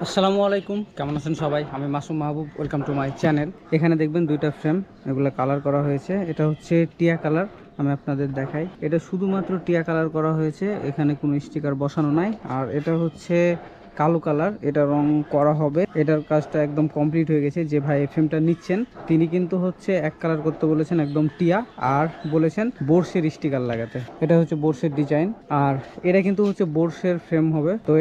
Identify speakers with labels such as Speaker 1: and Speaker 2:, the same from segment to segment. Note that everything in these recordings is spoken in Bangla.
Speaker 1: আসসালামু আলাইকুম, কেমন আছেন সবাই? আমি মাসুম মাহবুব, ওয়েলকাম টু মাই চ্যানেল। এখানে দেখবেন দুইটা ফ্রেম, এগুলো কালার করা হয়েছে। এটা হচ্ছে টিয়া কালার। আমি আপনাদের দেখাই, এটা শুধুমাত্র টিয়া কালার করা হয়েছে, এখানে কোনো স্টিকার বসানো নাই। আর এটা হচ্ছে কালো কালার, এটা রং করা হবে। এটার কাজটা একদম কমপ্লিট হয়ে গেছে। যে ভাই এই ফ্রেমটা নিচ্ছেন তিনি কিন্তু হচ্ছে এক কালার করতে বলেছেন, একদম টিয়া, আর বলেছেন বোর্ডসের স্টিকার লাগাতে। এটা হচ্ছে বোর্ডসের ডিজাইন, আর এটা কিন্তু হচ্ছে বোর্ডসের ফ্রেম হবে। তো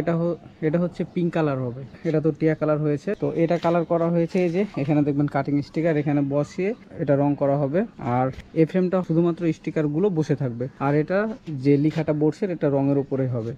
Speaker 1: এটা হচ্ছে পিঙ্ক কালার হবে। এটা তো টিয়া কালার হয়েছে, তো এটা কালার করা হয়েছে। এই যে এখানে দেখবেন কাটিং স্টিকার, এখানে বসিয়ে এটা রং করা হবে। আর এই ফ্রেমটা শুধুমাত্র স্টিকার গুলো বসে থাকবে, আর এটা যে লেখাটা বোর্ডসের, এটা রঙের উপরে হবে।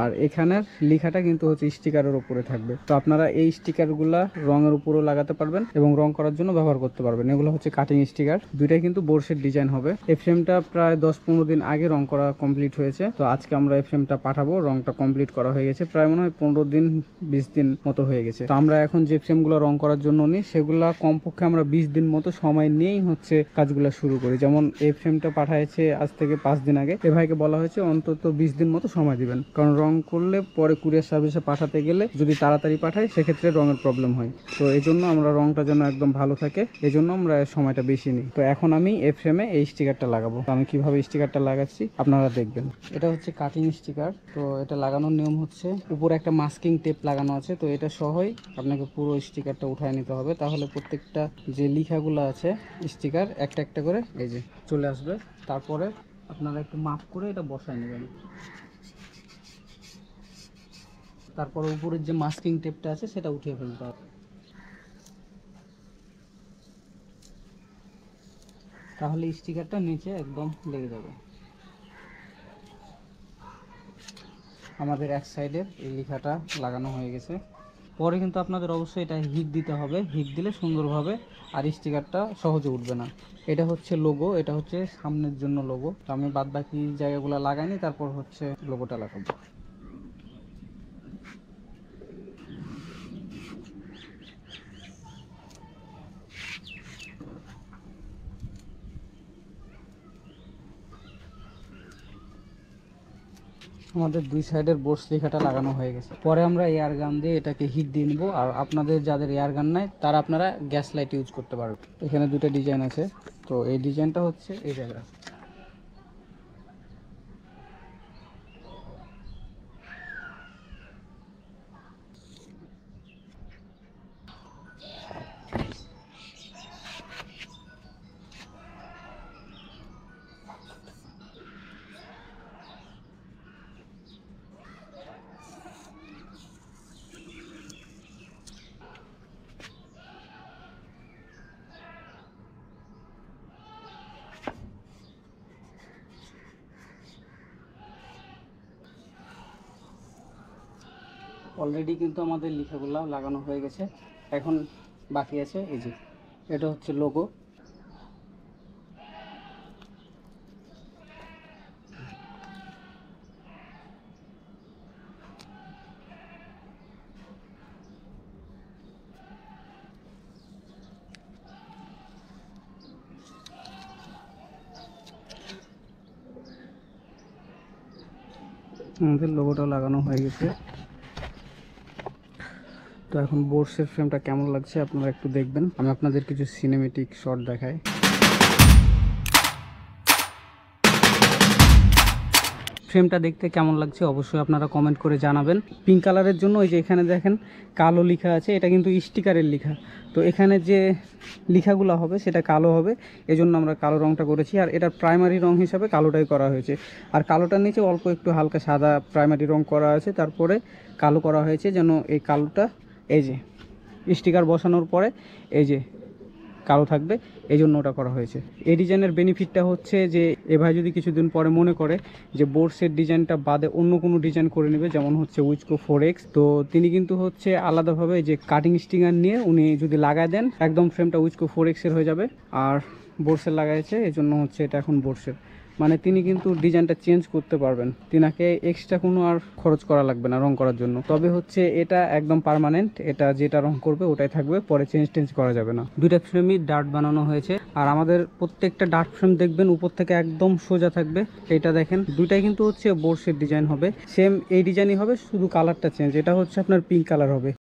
Speaker 1: আর এখানের লেখাটা কিন্তু হচ্ছে স্টিকারের উপরে থাকবে। তো আপনারা এই স্টিকারগুলা রঙের উপরেও লাগাতে পারবেন এবং রং করার জন্য ব্যবহার করতে পারবেন। এগুলো হচ্ছে কাটিং স্টিকার, দুইটাই কিন্তু বোর্ডসের ডিজাইন হবে। এই ফ্রেমটা প্রায় 10-15 দিন আগে রং করা কমপ্লিট হয়েছে। তো আজকে আমরা এই ফ্রেমটা পাঠাবো, রংটা কমপ্লিট করা হয়ে গেছে। প্রায় মনে হয় 15-20 দিন মতো হয়ে গেছে। তো আমরা এখন যে ফ্রেমগুলো রং করার জন্য নিই, সেগুলা কমপক্ষে আমরা 20 দিন মতো সময় নিয়েই হচ্ছে কাজগুলো শুরু করি। যেমন এই ফ্রেমটা পাঠাইছে আজ থেকে 5 দিন আগে। এ ভাইকে বলা হয়েছে অন্তত 20 দিন মতো সময় দিবেন, কারণ রং করলে পরে কুরিয়ার সার্ভিসে পাঠাতে গেলে যদি তাড়াতাড়ি পাঠায় সেক্ষেত্রে রঙের প্রবলেম হয়। তো এই জন্য আমরা রংটা যেন একদম ভালো থাকে, এই জন্য আমরা সময়টা বেশি নিই। তো এখন আমি এই ফ্রেমে এই স্টিকারটা লাগাবো। তো আমি কিভাবে স্টিকারটা লাগাচ্ছি আপনারা দেখবেন। এটা হচ্ছে কাটিং স্টিকার। তো এটা লাগানোর নিয়ম হচ্ছে, উপরে একটা মাস্কিং টেপ লাগানো আছে, তো এটা সহই আপনাকে পুরো স্টিকারটা উঠায় নিতে হবে। তাহলে প্রত্যেকটা যে লেখাগুলো আছে স্টিকার একটা একটা করে এই যে চলে আসবে। তারপরে আপনারা একটু মাপ করে এটা বসায় নেবেন। তারপর উপরের যে মাস্কিং টেপটা আছে সেটা উঠিয়ে ফেলতে হবে, তাহলে স্টিকারটা নিচে একদম লেগে যাবে। আমাদের এক সাইডের এই লেখাটা লাগানো হয়ে গেছে। পরে কিন্তু আপনাদের অবশ্যই এটা হিট দিতে হবে, হিট দিলে সুন্দরভাবে আর স্টিকারটা সহজে উঠবে না। এটা হচ্ছে লোগো, এটা হচ্ছে সামনের জন্য লোগো। তো আমি বাদ বাকি জায়গাগুলো লাগাইনি, তারপর হচ্ছে লোগোটা লাগাবো। আমাদের দুই সাইডের বোর্ডস লেখাটা লাগানো হয়ে গেছে। পরে আমরা এয়ার গান দিয়ে এটাকে হিট দিয়ে নেবো। আর আপনাদের যাদের এয়ার গান নাই তারা আপনারা গ্যাস লাইট ইউজ করতে পারবেন। এখানে দুটো ডিজাইন আছে, তো এই ডিজাইনটা হচ্ছে এই জায়গা। অলরেডি কিন্তু আমাদের লেখাগুলো লাগানো হয়ে গেছে। এখন বাকি আছে এই যে এটা হচ্ছে লোগো। আমাদের লোগোটা লাগানো হয়ে গেছে। তো এখন বোর্ডসের ফ্রেমটা কেমন লাগছে আপনারা একটু দেখবেন। আমি আপনাদের কিছু সিনেমেটিক শট দেখাই। ফ্রেমটা দেখতে কেমন লাগছে অবশ্যই আপনারা কমেন্ট করে জানাবেন। পিঙ্ক কালারের জন্য ওই যে এখানে দেখেন কালো লেখা আছে, এটা কিন্তু স্টিকারের লেখা। তো এখানে যে লেখাগুলো হবে সেটা কালো হবে, এজন্য আমরা কালো রংটা করেছি। আর এটার প্রাইমারি রং হিসাবে কালোটাই করা হয়েছে। আর কালোটার নিচে অল্প একটু হালকা সাদা প্রাইমারি রং করা আছে, তারপরে কালো করা হয়েছে যেন এই কালোটা এই যে স্টিকার বসানোর পরে এই যে কালো থাকবে, এই জন্য ওটা করা হয়েছে। এই ডিজাইনের বেনিফিটটা হচ্ছে যে এ ভাই যদি কিছুদিন পরে মনে করে যে বোর্ডসের ডিজাইনটা বাদে অন্য কোনো ডিজাইন করে নেবে, যেমন হচ্ছে উইচকো 4X, তো তিনি কিন্তু হচ্ছে আলাদাভাবে যে কাটিং স্টিকার নিয়ে উনি যদি লাগায় দেন একদম ফ্রেমটা উইচকো 4X এর হয়ে যাবে। আর বোর্ডসের লাগাইছে এই জন্য হচ্ছে এটা এখন বোর্ডসের, মানে তিনি কিন্তু ডিজাইনটা চেঞ্জ করতে পারবেন, তিনাকে এক্সট্রা কোনো আর খরচ করা লাগবে না রং করার জন্য। তবে হচ্ছে এটা একদম পার্মানেন্ট, এটা যেটা রং করবে ওটাই থাকবে, পরে চেঞ্জ করা যাবে না। দুইটা ফ্রেমই ডার্ট বানানো হয়েছে। আর আমাদের প্রত্যেকটা ডার্ট ফ্রেম দেখবেন উপর থেকে একদম সোজা থাকবে। এটা দেখেন দুইটাই কিন্তু হচ্ছে বোর্ডসের ডিজাইন হবে, সেম এই ডিজাইনই হবে, শুধু কালারটা চেঞ্জ। এটা হচ্ছে আপনার পিঙ্ক কালার হবে।